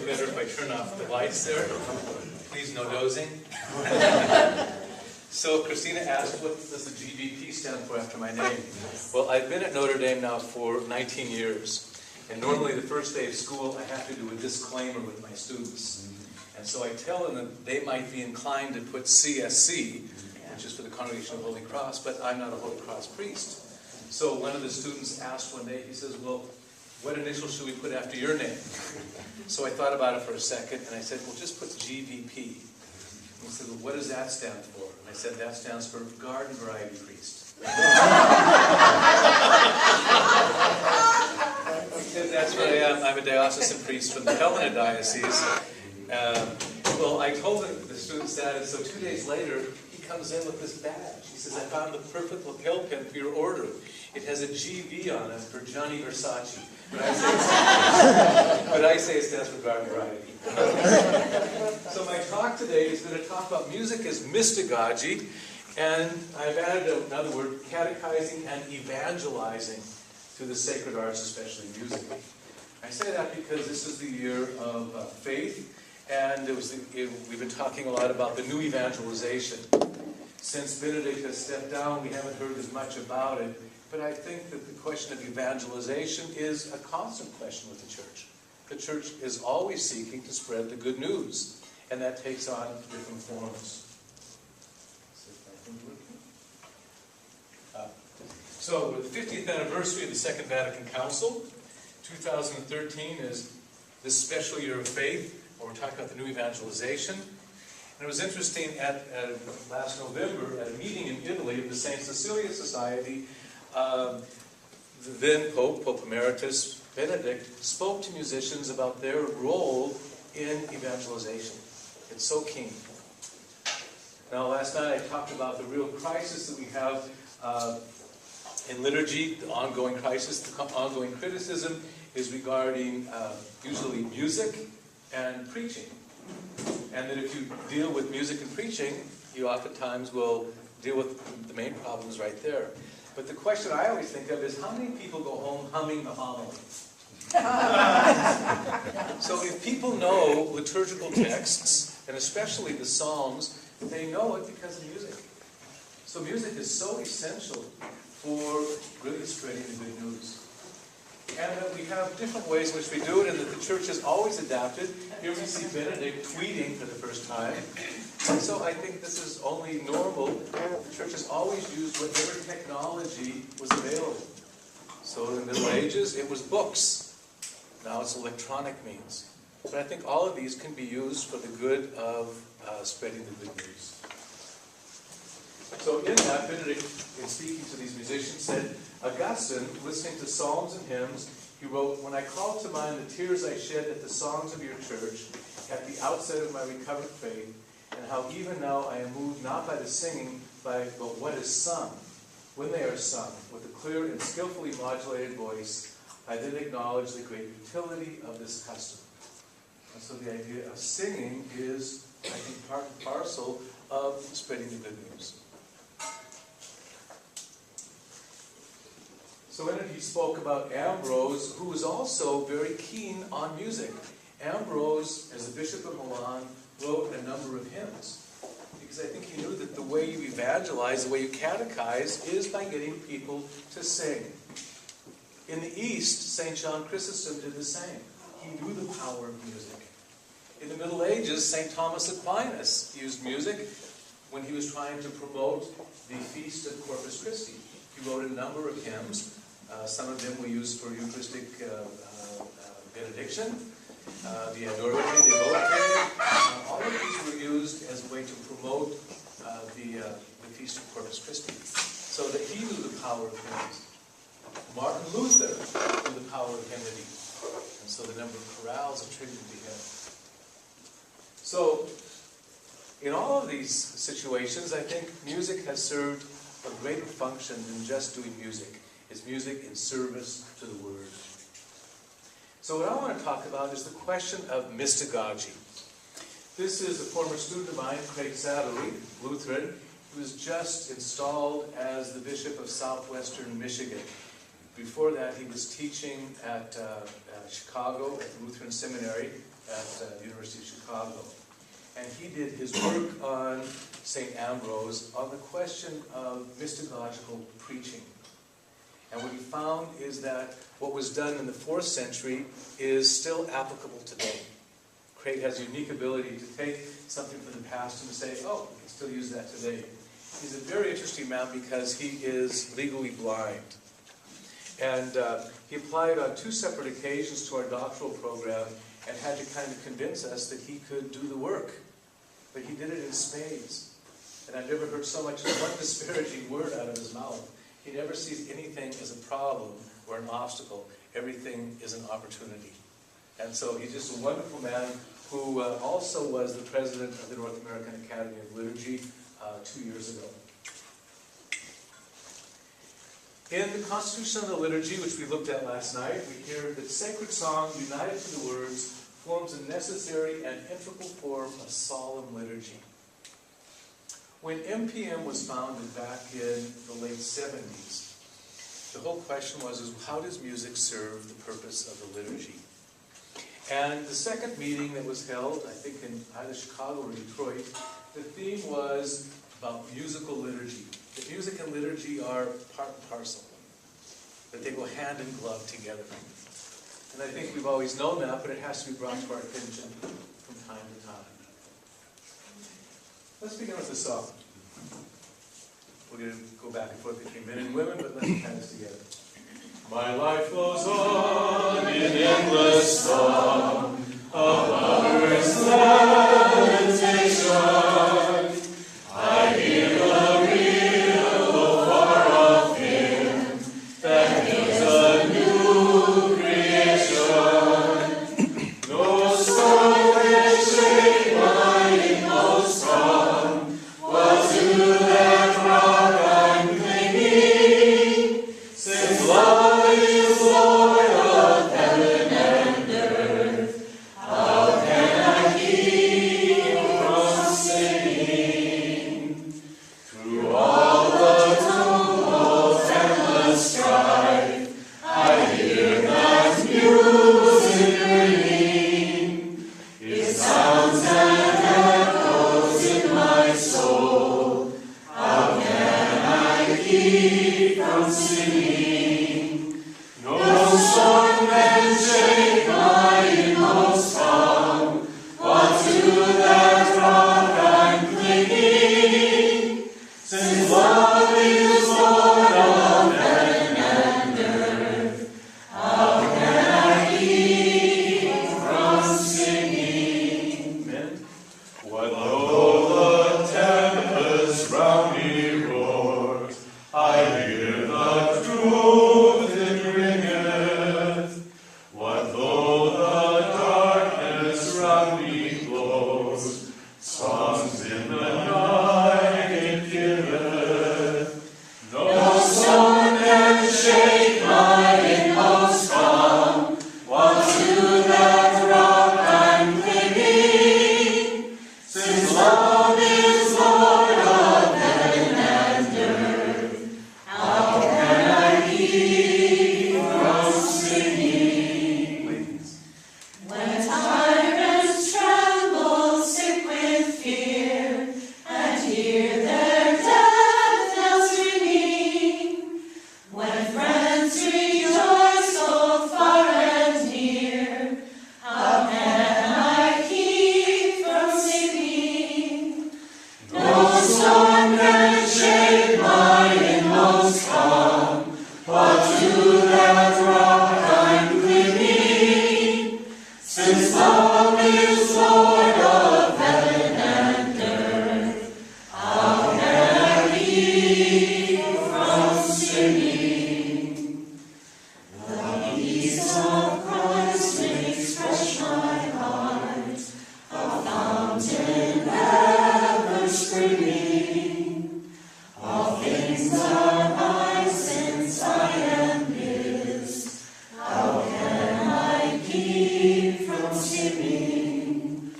look better if I turn off the lights there. Please, no dozing. So Christina asked, what does the GVP stand for after my name? Well, I've been at Notre Dame now for 19 years. And normally the first day of school, I have to do a disclaimer with my students. And so I tell them that they might be inclined to put CSC, which is for the Congregation of the Holy Cross, but I'm not a Holy Cross priest. So one of the students asked one day, he says, well, what initial should we put after your name? So I thought about it for a second, and I said, well, just put GVP. And he said, well, what does that stand for? And I said, that stands for Garden Variety Priest. Because that's what I am. I'm a diocesan priest from the Helena Diocese. Well, I told the students that, and so 2 days later, he comes in with this badge. He says, I found the perfect lapel pin for your order. It has a GV on it for Gianni Versace. But I say it stands for Garden Variety. So my talk today is going to talk about music as mystagogy, and I've added another word, catechizing and evangelizing to the sacred arts, especially music. I say that because this is the year of faith, and we've been talking a lot about the new evangelization. Since Benedict has stepped down, we haven't heard as much about it, but I think that the question of evangelization is a constant question with the church. The church is always seeking to spread the good news, and that takes on different forms. So, with the 50th anniversary of the Second Vatican Council, 2013 is this special year of faith, where we're talking about the new evangelization. And it was interesting, last November, at a meeting in Italy of the St. Cecilia Society, the then Pope Emeritus Benedict, spoke to musicians about their role in evangelization. It's so keen. Now, last night I talked about the real crisis that we have in liturgy, the ongoing crisis, the ongoing criticism is regarding usually music and preaching. And that if you deal with music and preaching, you oftentimes will deal with the main problems right there. But the question I always think of is, how many people go home humming the homily? So if people know liturgical texts, and especially the Psalms, they know it because of music. So music is so essential for really spreading the good news. And that we have different ways in which we do it, and that the church has always adapted. Here we see Benedict tweeting for the first time. And so I think this is only normal. The church has always used whatever technology was available. So in the Middle Ages, it was books. Now it's electronic means. But I think all of these can be used for the good of spreading the good news. So in that, Benedict, in speaking to these musicians, said, Augustine, listening to psalms and hymns, he wrote, when I call to mind the tears I shed at the songs of your church, at the outset of my recovered faith, and how even now I am moved not by the singing, but what is sung. When they are sung, with a clear and skillfully modulated voice, I then acknowledge the great utility of this custom. And so the idea of singing is, I think, part and parcel of spreading the good news. So when he spoke about Ambrose, who was also very keen on music. Ambrose, as the Bishop of Milan, wrote a number of hymns. Because I think he knew that the way you evangelize, the way you catechize, is by getting people to sing. In the East, St. John Chrysostom did the same. He knew the power of music. In the Middle Ages, St. Thomas Aquinas used music when he was trying to promote the feast of Corpus Christi. He wrote a number of hymns. Some of them we used for Eucharistic benediction. The Adorate, the Evoque. All of these were used as a way to promote the feast of Corpus Christi. So that he knew the power of hymns. Martin Luther knew the power of hymnody. And so the number of chorales attributed to him. So, in all of these situations, I think music has served a greater function than just doing music. It's music in service to the Word. So what I want to talk about is the question of mystagogy. This is a former student of mine, Craig Satterley, Lutheran. He was just installed as the Bishop of Southwestern Michigan. Before that, he was teaching at Chicago at the Lutheran Seminary at the University of Chicago. And he did his work on St. Ambrose on the question of mystagogical preaching. And what he found is that what was done in the 4th century is still applicable today. Craig has a unique ability to take something from the past and to say, oh, we can still use that today. He's a very interesting man because he is legally blind. And he applied on 2 separate occasions to our doctoral program and had to kind of convince us that he could do the work. But he did it in spades. And I've never heard so much as one disparaging word out of his mouth. He never sees anything as a problem or an obstacle. Everything is an opportunity. And so he's just a wonderful man who also was the president of the North American Academy of Liturgy 2 years ago. In the Constitution of the Liturgy, which we looked at last night, we hear that sacred song, united to the words, forms a necessary and integral form of solemn liturgy. When MPM was founded back in the late 70s, the whole question was, how does music serve the purpose of the liturgy? And the second meeting that was held, I think in either Chicago or Detroit, the theme was about musical liturgy. That music and liturgy are part and parcel. That they go hand in glove together. And I think we've always known that, but it has to be brought to our attention from time to time. Let's begin with the song. We're going to go back and forth between men and women, but let's kind this together. My life goes on in endless song of lovers' lamentation. I hear the real far off hymn that gives a new creation. No storm can shake my inmost calm, while to that rock I'm clinging, since love is Lord of heaven and earth. How can I keep from singing? Through all the tumult and the strife, I hear that music ringing. It sounds and echoes in my soul. How can I keep from singing? No storm can shake my inmost calm, while to that rock I'm clinging, since love is Lord of heaven and earth. How can I keep from singing? Amen. What though the tempest round me roars, I hear the truth it ringeth. What though the darkness round me blows, songs in the night it giveth. No storm can shake my inmost calm, while to that rock I'm clinging, since love is Lord of heaven and earth. How can I keep from singing? Ladies. When tyrants tremble, sick with fear, and hear their death knells ringing, when friends rejoice so far and near, how can I keep from singing? No storm can shake my inmost calm, while to that rock I'm clinging, since love is Lord of heaven and earth. How can I keep from singing? The peace of Christ makes fresh my heart, a fountain ever springing. All things are mine since I am His. How can I keep from singing?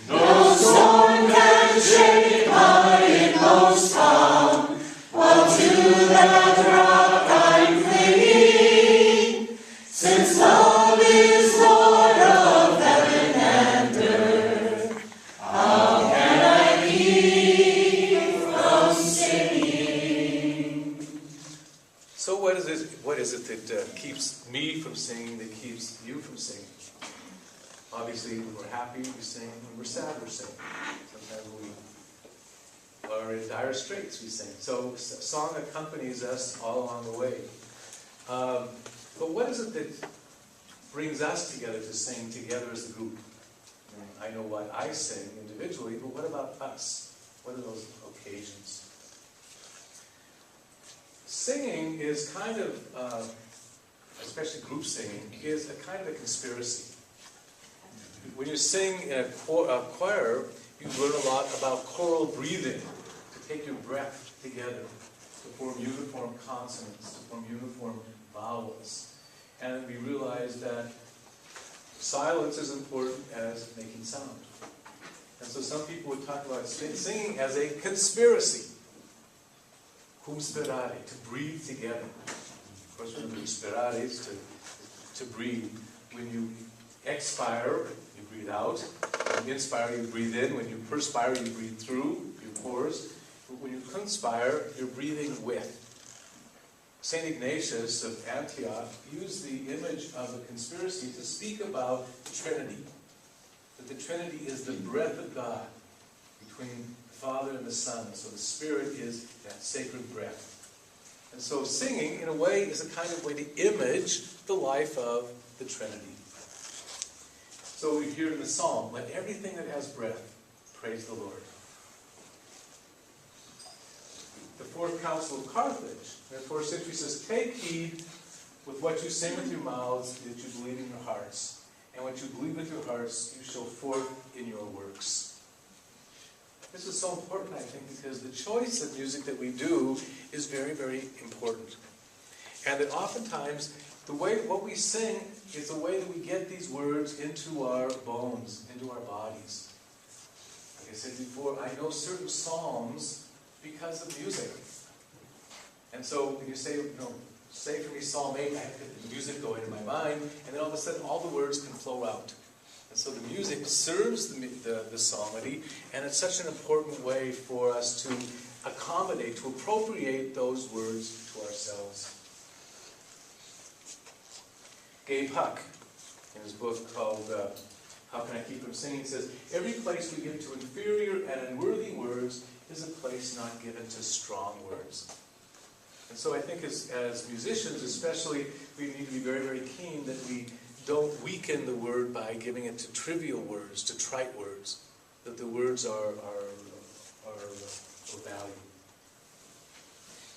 No storm can shake my inmost calm, while to that rock I'm clinging, since love is Lord of heaven and keeps you from singing? Obviously, when we're happy, we sing. When we're sad, we sing. Sometimes we are in dire straits, we sing. So song accompanies us all along the way. But what is it that brings us together to sing together as a group? I know what I sing individually, but what about us? What are those occasions? Singing is kind of, especially group singing, is a kind of a conspiracy. When you sing in a choir, you learn a lot about choral breathing, to take your breath together, to form uniform consonants, to form uniform vowels. And we realize that silence is important as making sound. And so some people would talk about singing as a conspiracy. Cum sperare, to breathe together. Of course, remember, sperare is to breathe. When you expire, you breathe out. When you inspire, you breathe in. When you perspire, you breathe through your pores. But when you conspire, you're breathing with. St. Ignatius of Antioch used the image of a conspiracy to speak about the Trinity. That the Trinity is the breath of God between the Father and the Son. So the Spirit is that sacred breath. And so singing, in a way, is a kind of way to image the life of the Trinity. So we hear in the Psalm, let everything that has breath praise the Lord. The Fourth Council of Carthage, in the 4th century, says, take heed with what you say with your mouths that you believe in your hearts. And what you believe with your hearts, you show forth in your works. This is so important, I think, because the choice of music that we do is very, very important. And that oftentimes, what we sing is the way that we get these words into our bones, into our bodies. Like I said before, I know certain psalms because of music. And so when you say, say for me Psalm 8, I get the music going in my mind, and then all of a sudden all the words can flow out. And so the music serves the psalmody, and it's such an important way for us to accommodate, to appropriate those words to ourselves. Gabe Huck, in his book called How Can I Keep From Singing, says, every place we give to inferior and unworthy words is a place not given to strong words. And so I think as musicians especially, we need to be very, very keen that we don't weaken the word by giving it to trivial words, to trite words, that the words are of value.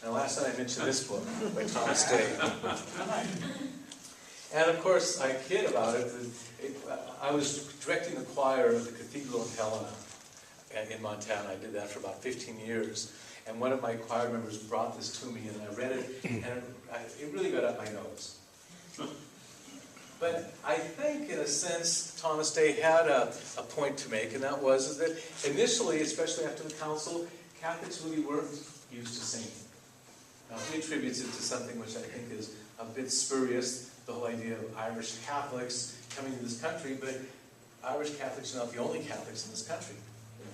Now last night I mentioned this book by Thomas Day. And of course I kid about it. I was directing the choir of the Cathedral in Helena in Montana. I did that for about 15 years. And one of my choir members brought this to me, and I read it, and it really got up my nose. But I think, in a sense, Thomas Day had a point to make, and that was that initially, especially after the council, Catholics really weren't used to singing. Now, he attributes it to something which I think is a bit spurious, the whole idea of Irish Catholics coming to this country, but Irish Catholics are not the only Catholics in this country.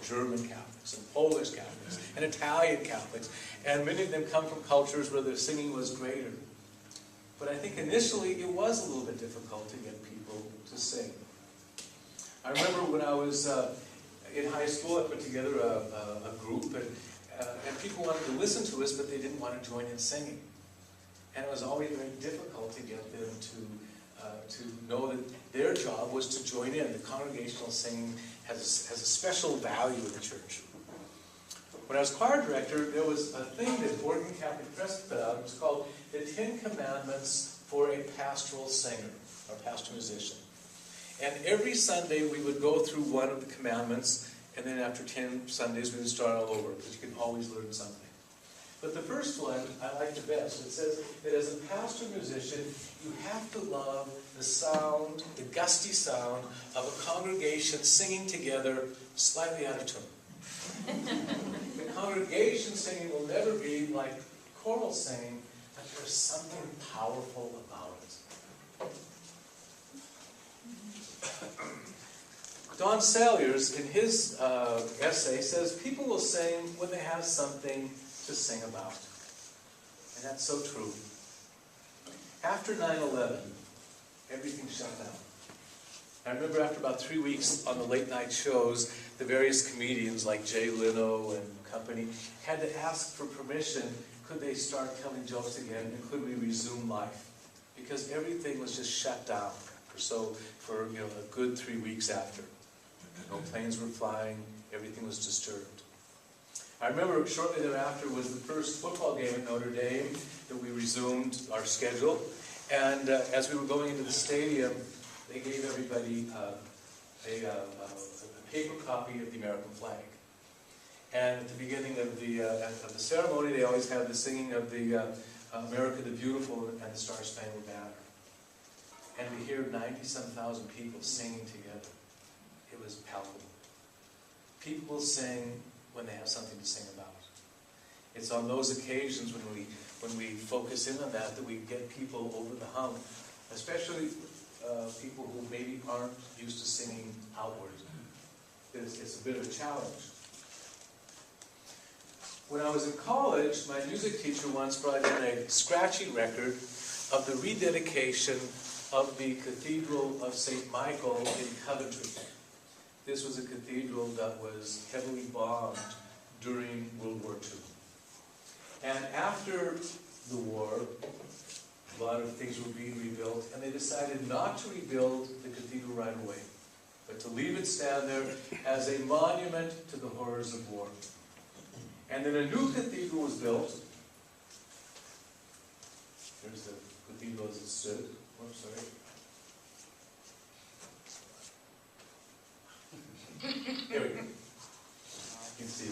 German Catholics and Polish Catholics and Italian Catholics, and many of them come from cultures where the singing was greater. But I think initially it was a little bit difficult to get people to sing. I remember when I was in high school, I put together a group, and people wanted to listen to us, but they didn't want to join in singing. And it was always very difficult to get them to know that their job was to join in. The congregational singing has a special value in the church. When I was choir director, there was a thing that Oregon Catholic Press put out. It was called the 10 Commandments for a Pastoral Singer, or pastoral musician. And every Sunday we would go through one of the commandments, and then after 10 Sundays we would start all over, because you can always learn something. But the first one I like the best. It says that as a pastoral musician, you have to love the sound, the gusty sound of a congregation singing together slightly out of tune. The congregation singing will never be like choral singing, but there's something powerful about it. Don Salyers, in his essay, says people will sing when they have something to sing about. And that's so true. After 9/11, everything shut down. I remember after about 3 weeks on the late night shows, the various comedians like Jay Leno and company had to ask for permission, could they start telling jokes again, and could we resume life? Because everything was just shut down for a good 3 weeks after. No planes were flying, everything was disturbed. I remember shortly thereafter was the first football game at Notre Dame that we resumed our schedule. And as we were going into the stadium, they gave everybody a paper copy of the American flag. And at the beginning of the ceremony, they always have the singing of the America the Beautiful and the Star Spangled Banner. And to hear 90-some thousand people singing together, it was palpable. People will sing when they have something to sing about. It's on those occasions when we focus in on that we get people over the hump, especially people who maybe aren't used to singing outward. It's a bit of a challenge. When I was in college, my music teacher once brought in a scratchy record of the rededication of the Cathedral of St. Michael in Coventry. This was a cathedral that was heavily bombed during World War II. And after the war, a lot of things were being rebuilt, and they decided not to rebuild the cathedral right away, but to leave it stand there as a monument to the horrors of war. And then a new cathedral was built. Here's the cathedral as it stood. Oops, sorry. Here we go. You can see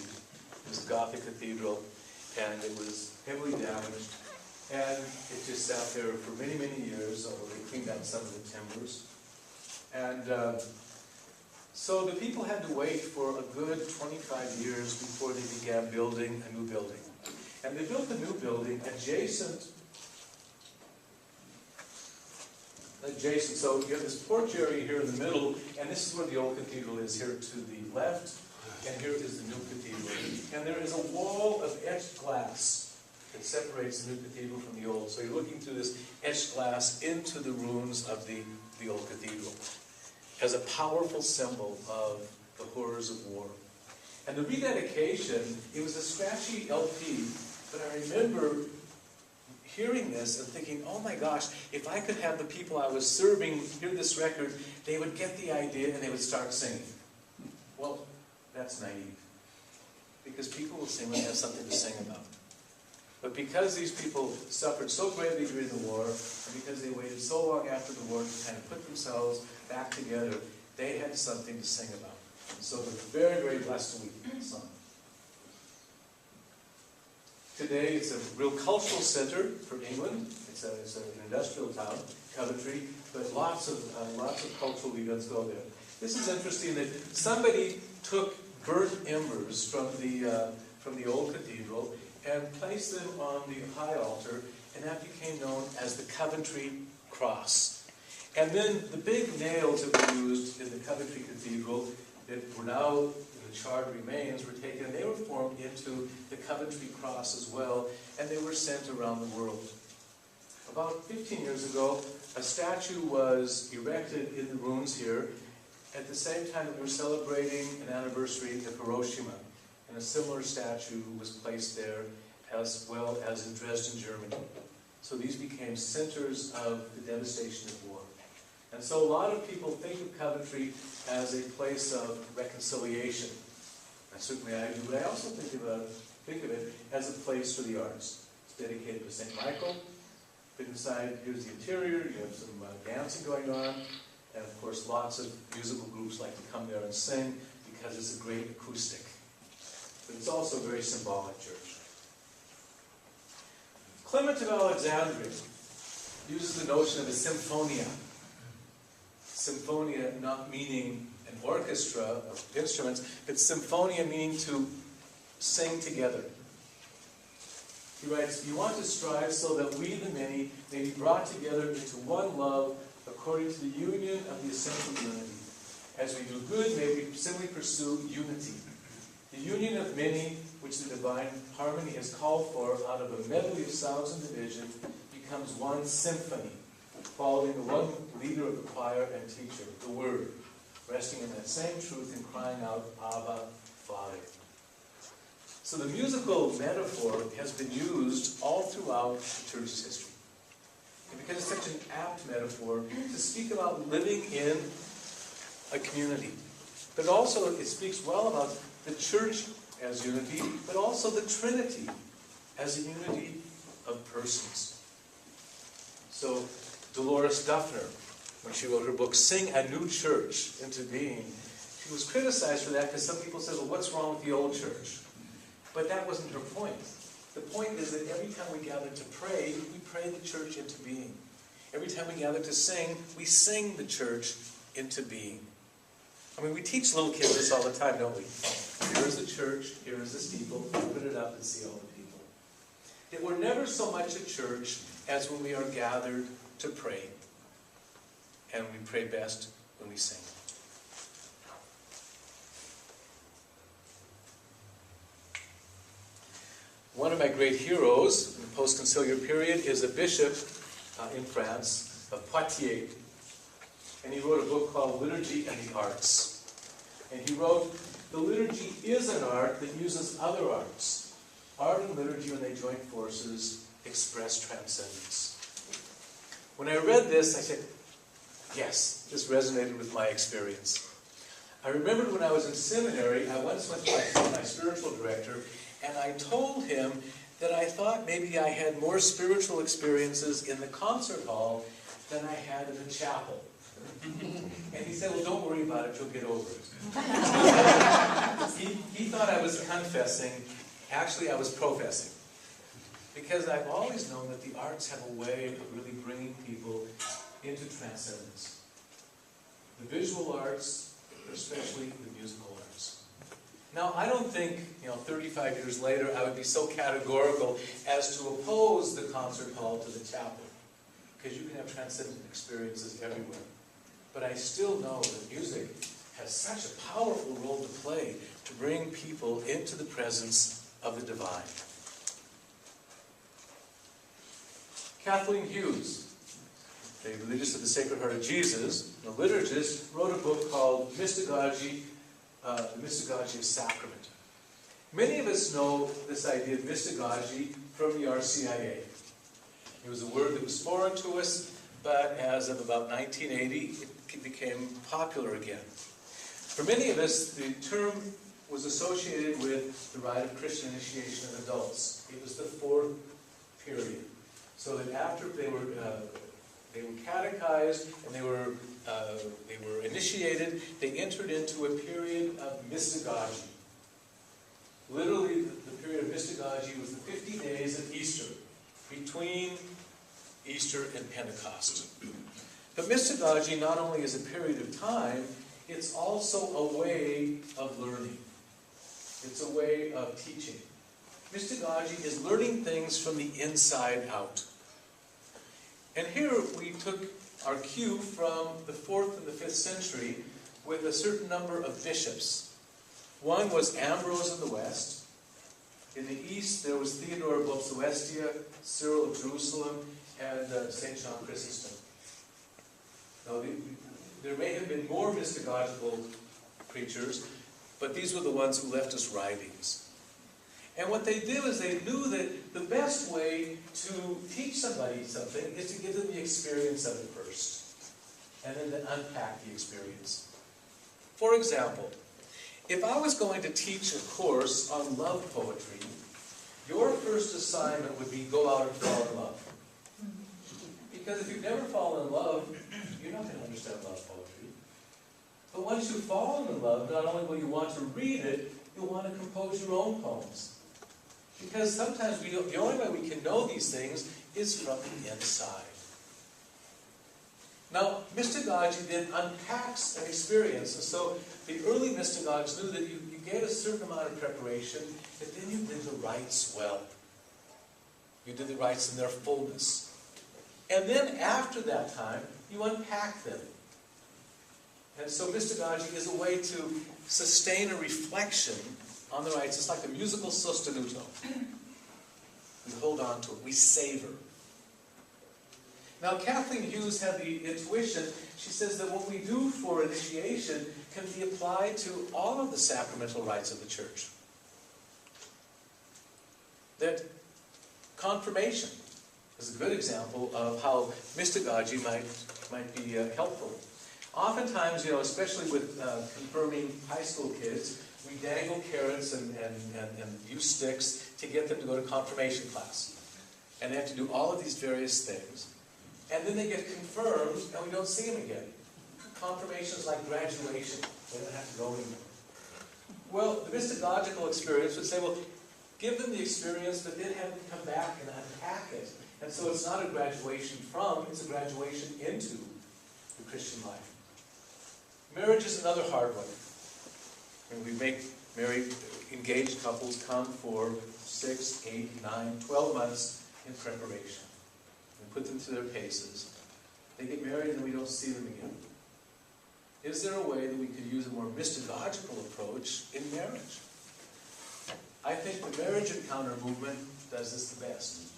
this Gothic cathedral, and it was heavily damaged. And it just sat there for many, many years, although they cleaned out some of the timbers. And so the people had to wait for a good 25 years before they began building a new building. And they built a new building adjacent. So you have this porch area here in the middle, and this is where the old cathedral is, here to the left, and here is the new cathedral. And there is a wall of etched glass that separates the new cathedral from the old. So you're looking through this etched glass into the ruins of the old cathedral as a powerful symbol of the horrors of war. And the rededication, it was a scratchy LP, but I remember hearing this and thinking, oh my gosh, if I could have the people I was serving hear this record, they would get the idea and they would start singing. Well, that's naive. Because people will sing when they have something to sing about. But because these people suffered so greatly during the war, and because they waited so long after the war to kind of put themselves back together, they had something to sing about. And so we're very, very blessed to be sung. Today it's a real cultural center for England. It's an industrial town, Coventry, but lots of cultural events go there. This is interesting that somebody took burnt embers from the old cathedral and placed them on the high altar, and that became known as the Coventry Cross. And then the big nails that were used in the Coventry Cathedral that were now in the charred remains were taken, and they were formed into the Coventry Cross as well, and they were sent around the world. About 15 years ago, a statue was erected in the ruins here at the same time that we were celebrating an anniversary of Hiroshima. And a similar statue was placed there, as well as in Dresden, Germany. So these became centers of the devastation of war. And so a lot of people think of Coventry as a place of reconciliation. And certainly I do, but I also think of it as a place for the arts. It's dedicated to St. Michael. But inside, here's the interior, you have some dancing going on, and of course lots of musical groups like to come there and sing because it's a great acoustic. But it's also a very symbolic church. Clement of Alexandria uses the notion of a symphonia. Symphonia not meaning an orchestra of instruments, but symphonia meaning to sing together. He writes, "You want to strive so that we, the many, may be brought together into one love according to the union of the essential unity. As we do good, may we simply pursue unity. The union of many, which the divine harmony has called for out of a medley of sounds and division, becomes one symphony, following the one leader of the choir and teacher, the Word, resting in that same truth and crying out, Abba, Father. So the musical metaphor has been used all throughout the church's history. And because it's such an apt metaphor to speak about living in a community. But also it speaks well about the church as unity, but also the Trinity as a unity of persons. So Dolores Duffner, when she wrote her book, Sing a New Church into Being, she was criticized for that because some people said, well, what's wrong with the old church? But that wasn't her point. The point is that every time we gather to pray, we pray the church into being. Every time we gather to sing, we sing the church into being. I mean, we teach little kids this all the time, don't we? Here is the church, here is the steeple, open it up and see all the people. Yet we're never so much a church as when we are gathered to pray. And we pray best when we sing. One of my great heroes in the post-conciliar period is a bishop in France of Poitiers. And he wrote a book called Liturgy and the Arts. And he wrote, the liturgy is an art that uses other arts. Art and liturgy, when they join forces, express transcendence. When I read this, I said, yes, this resonated with my experience. I remembered when I was in seminary, I once went to my spiritual director, and I told him that I thought maybe I had more spiritual experiences in the concert hall than I had in the chapel. And he said, well, don't worry about it, you'll get over it. He thought I was confessing. Actually, I was professing. Because I've always known that the arts have a way of really bringing people into transcendence. The visual arts, especially the musical arts. Now, I don't think, 35 years later, I would be so categorical as to oppose the concert hall to the chapel. Because you can have transcendent experiences everywhere. But I still know that music has such a powerful role to play to bring people into the presence of the divine. Kathleen Hughes, a religious of the Sacred Heart of Jesus, a liturgist, wrote a book called Mystagogy, The Mystagogy of Sacrament. Many of us know this idea of mystagogy from the RCIA. It was a word that was foreign to us, but as of about 1980, it became popular again. For many of us, the term was associated with the rite of Christian initiation of adults. It was the fourth period. So that after they were catechized and they were initiated, they entered into a period of mystagogy. Literally, the period of mystagogy was the 50 days of Easter, between Easter and Pentecost. But mystagogy not only is a period of time, it's also a way of learning. It's a way of teaching. Mystagogy is learning things from the inside out. And here we took our cue from the 4th and the 5th century with a certain number of bishops. One was Ambrose in the west. In the east there was Theodore of Opsuestia, Cyril of Jerusalem, and St. John Chrysostom. Now, there may have been more mystagogical preachers, but these were the ones who left us writings. And what they did is they knew that the best way to teach somebody something is to give them the experience of it first, and then to unpack the experience. For example, if I was going to teach a course on love poetry, your first assignment would be go out and fall in love. Because if you've never fallen in love, you're not going to understand love poetry. But once you've fallen in love, not only will you want to read it, you'll want to compose your own poems. Because sometimes the only way we can know these things is from the inside. Now, mystagogy then unpacks an experience. And so the early mystagogues knew that you get a certain amount of preparation, but then you did the rites well. You did the rites in their fullness. And then after that time, you unpack them. And so mystagogy is a way to sustain a reflection on the rites. It's like a musical sostenuto. We hold on to it. We savor. Now, Kathleen Hughes had the intuition. She says that what we do for initiation can be applied to all of the sacramental rites of the church. That confirmation is a good example of how mystagogy might be helpful. Oftentimes, especially with confirming high school kids, we dangle carrots and use sticks to get them to go to confirmation class. And they have to do all of these various things. And then they get confirmed, and we don't see them again. Confirmation is like graduation. They don't have to go anymore. Well, the mystagogical experience would say, well, give them the experience, but then have them come back and unpack it. And so it's not a graduation from, it's a graduation into the Christian life. Marriage is another hard one. And we make married, engaged couples come for 6, 8, 9, 12 months in preparation. We put them through their paces. They get married and we don't see them again. Is there a way that we could use a more mystagogical approach in marriage? I think the marriage encounter movement does this the best.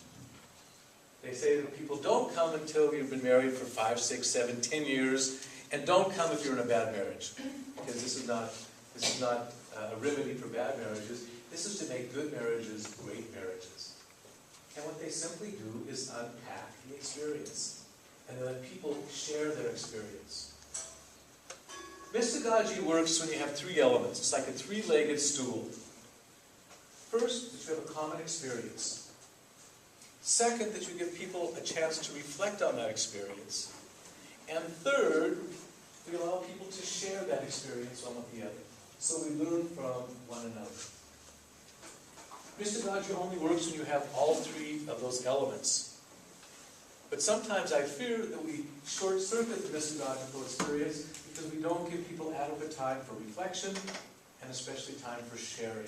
They say that people don't come until you've been married for 5, 6, 7, 10 years, and don't come if you're in a bad marriage. Because this is not a remedy for bad marriages. This is to make good marriages great marriages. And what they simply do is unpack the experience and let people share their experience. Mystagogy works when you have 3 elements. It's like a 3-legged stool. First, that you have a common experience. Second, that you give people a chance to reflect on that experience. And third, we allow people to share that experience one with the other. So we learn from one another. Mystagogy only works when you have all 3 of those elements. But sometimes I fear that we short-circuit the mystagogical experience because we don't give people adequate time for reflection and especially time for sharing.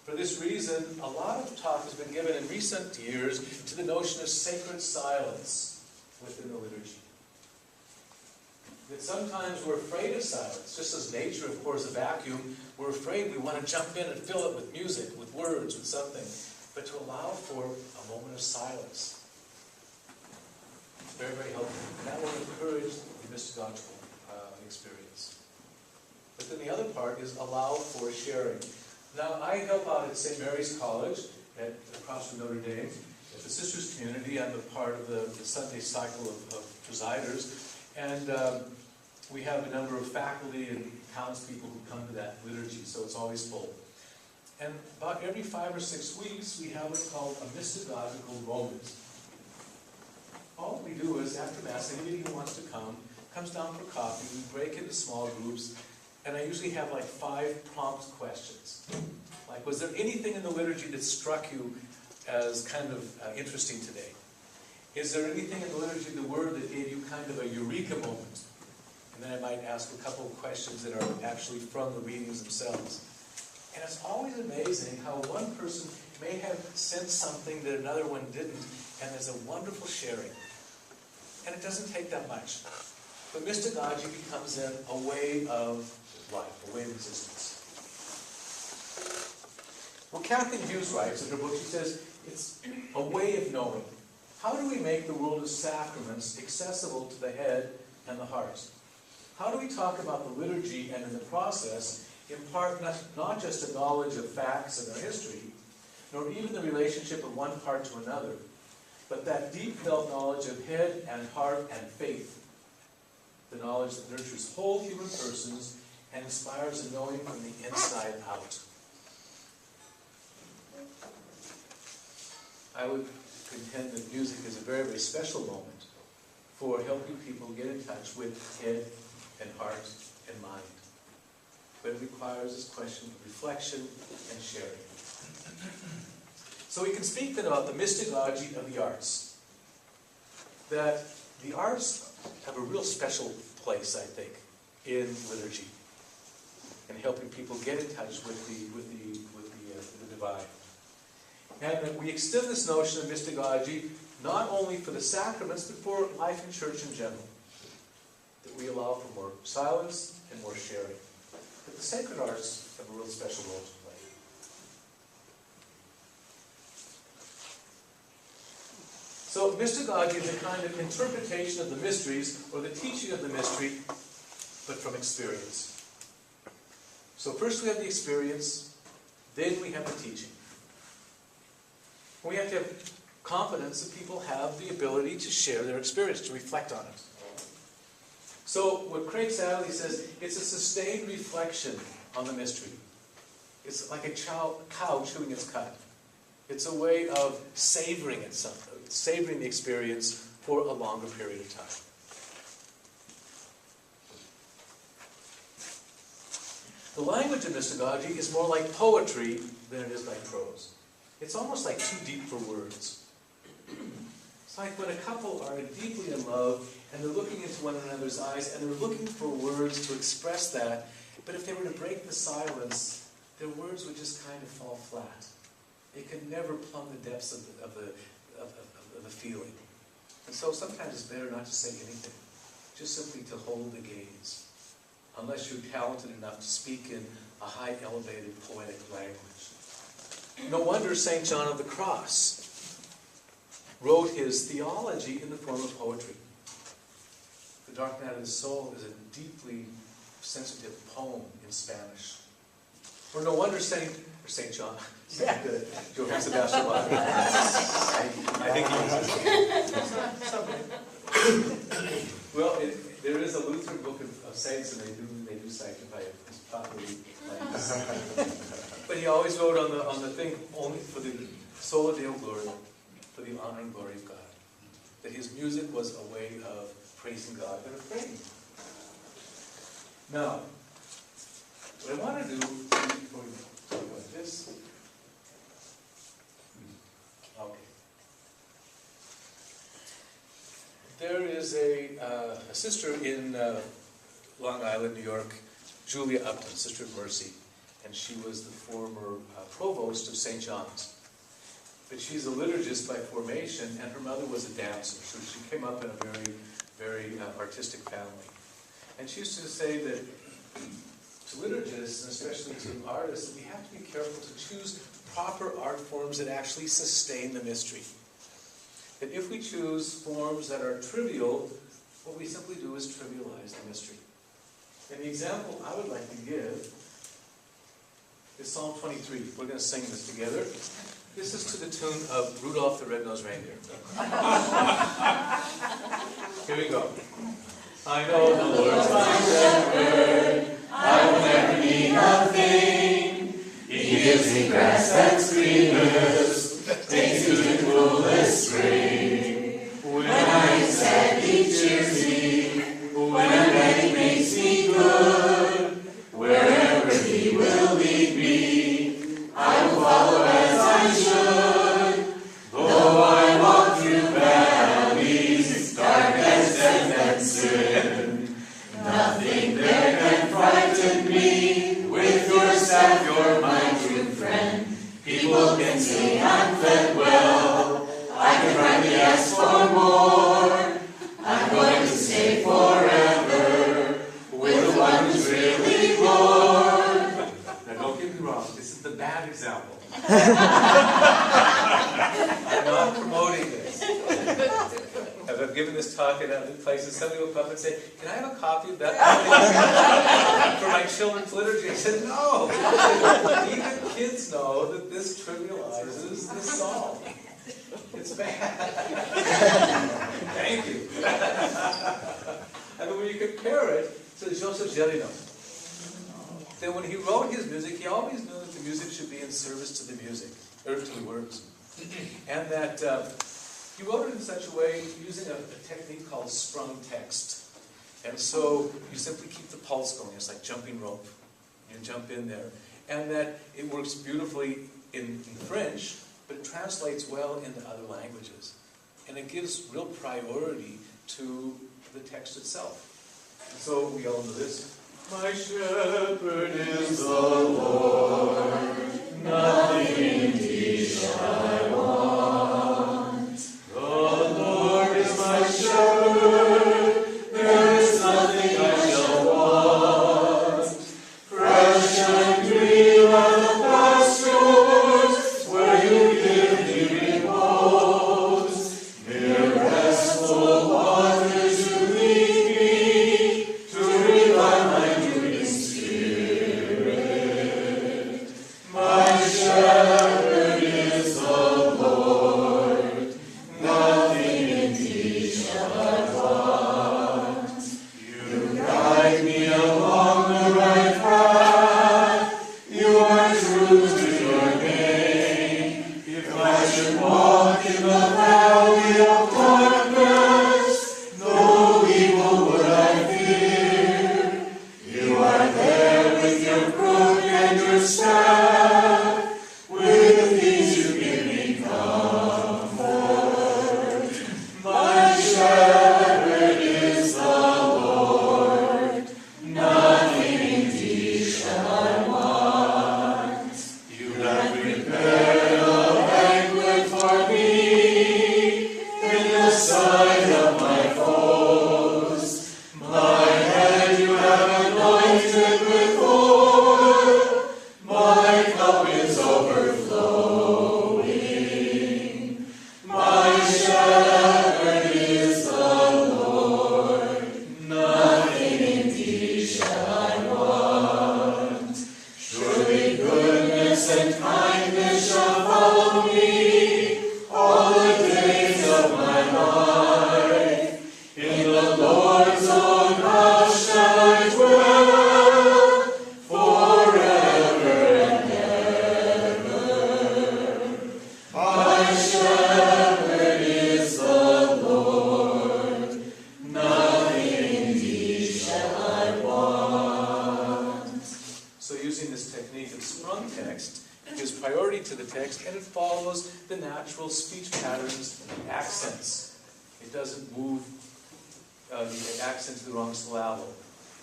For this reason, a lot of talk has been given in recent years to the notion of sacred silence within the liturgy. That sometimes we're afraid of silence, just as nature, of course, a vacuum. We're afraid, we want to jump in and fill it with music, with words, with something. But to allow for a moment of silence. It's very, very helpful. And that will encourage the mystagogical experience. But then the other part is allow for sharing. Now, I help out at St. Mary's College, across from Notre Dame, at the Sisters Community. I'm a part of the Sunday cycle of presiders. And we have a number of faculty and townspeople who come to that liturgy, so it's always full. And about every 5 or 6 weeks, we have what's called a mystagogical moment. All we do is, after Mass, anybody who wants to come, comes down for coffee, we break into small groups, and I usually have like 5 prompt questions. Like, was there anything in the liturgy that struck you as kind of interesting today? Is there anything in the liturgy, the word, that gave you kind of a eureka moment? And then I might ask a couple of questions that are actually from the readings themselves. And it's always amazing how one person may have sensed something that another one didn't, and there's a wonderful sharing. And it doesn't take that much. But mystagogy becomes then a way of life, a way of existence. Well, Kathleen Hughes writes in her book, she says, it's a way of knowing. How do we make the world of sacraments accessible to the head and the heart? How do we talk about the liturgy and in the process impart not just a knowledge of facts and their history, nor even the relationship of one part to another, but that deep-felt knowledge of head and heart and faith, the knowledge that nurtures whole human persons and inspires a knowing from the inside out. I would contend that music is a very, very special moment for helping people get in touch with head and heart and mind. But it requires this question of reflection and sharing. So we can speak then about the mystagogy of the arts. That the arts have a real special place, I think, in liturgy, and helping people get in touch with the divine. And that we extend this notion of mystagogy not only for the sacraments, but for life in church in general. That we allow for more silence and more sharing. But the sacred arts have a real special role to play. So mystagogy is a kind of interpretation of the mysteries, or the teaching of the mystery, but from experience. So first we have the experience, then we have the teaching. We have to have confidence that people have the ability to share their experience, to reflect on it. So what Craig Sadley says, it's a sustained reflection on the mystery. It's like a cow chewing its cud. It's a way of savoring it, savoring the experience for a longer period of time. The language of mystagogy is more like poetry than it is like prose. It's almost like too deep for words. It's like when a couple are deeply in love and they're looking into one another's eyes and they're looking for words to express that, but if they were to break the silence, their words would just kind of fall flat. They could never plumb the depths of the feeling. And so sometimes it's better not to say anything, just simply to hold the gaze, unless you're talented enough to speak in a high elevated poetic language. No wonder St. John of the Cross wrote his theology in the form of poetry. The Dark Night of the Soul is a deeply sensitive poem in Spanish. Or no wonder St. John, Johann Sebastian Bach. I think he was. Well, there is a Lutheran book of saints, and they do sanctify it properly. But he always wrote on the thing only for the sola Deo gloria, for the honor and glory of God. That his music was a way of praising God and of praying. Now, what I want to do before we talk about this. Okay. There is a sister in Long Island, New York, Julia Upton, Sister of Mercy, and she was the former provost of St. John's. But she's a liturgist by formation, and her mother was a dancer, so she came up in a very, very artistic family. And she used to say that to liturgists, and especially to artists, that we have to be careful to choose proper art forms that actually sustain the mystery. That if we choose forms that are trivial, what we simply do is trivialize the mystery. And the example I would like to give is Psalm 23. We're going to sing this together. This is to the tune of Rudolph the Red-Nosed Reindeer. Here we go. I know the Lord's my shepherd, I will never need a thing. He gives me grass that's greenest, takes me to the coolest spring. When I am sad, he cheers me. When I'm bad, he makes me good. Wherever he will lead me, I will follow as I should. Though I walk through valleys, dark as death and sin, nothing there can frighten me. With your staff, you're my true friend. People can say I'm fed well. I can hardly ask for more. I'm going to stay forever with the one who's really Lord. Now don't get me wrong, this is the bad example. I'm not promoting this. I've given this talk in other places. Somebody will come up and say, "Can I have a copy of that for my children's liturgy?" I said, "No." Even kids know that this trivializes the psalm. It's bad. Thank you. And when you compare it to Joseph Gerino, then when he wrote his music, he always knew that the music should be in service to the music, or to the words. And that he wrote it in such a way using a technique called sprung text. And so you simply keep the pulse going. It's like jumping rope. You jump in there. And that it works beautifully in French, but it translates well into other languages. And it gives real priority to the text itself. And so we all know this. My shepherd is the Lord, nothing indeed shall I want. The Lord is my shepherd, there is nothing I shall want. Fresh and green are the pastures, where you give me repose. the sprung text, gives priority to the text, and it follows the natural speech patterns and accents. It doesn't move the accent to the wrong syllable.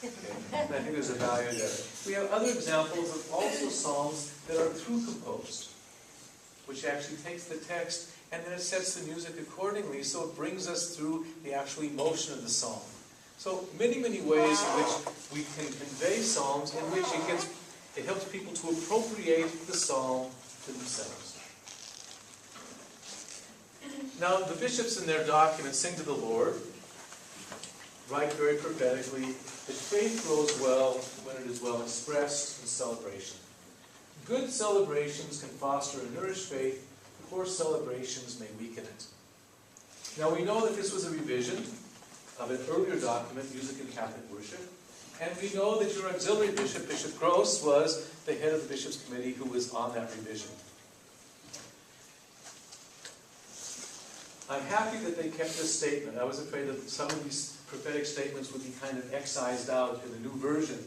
Okay. And I think there's a value there. We have other examples of also psalms that are through composed, which actually takes the text and then it sets the music accordingly, so it brings us through the actual emotion of the psalm. So many, many ways in which we can convey psalms in which it helps people to appropriate the psalm to themselves. Now, the bishops in their documents sing to the Lord, write very prophetically, that faith grows well when it is well expressed in celebration. Good celebrations can foster and nourish faith. Poor celebrations may weaken it. Now, we know that this was a revision of an earlier document, Music in Catholic Worship. And we know that your auxiliary bishop, Bishop Gross, was the head of the bishops' committee who was on that revision. I'm happy that they kept this statement. I was afraid that some of these prophetic statements would be kind of excised out in the new version.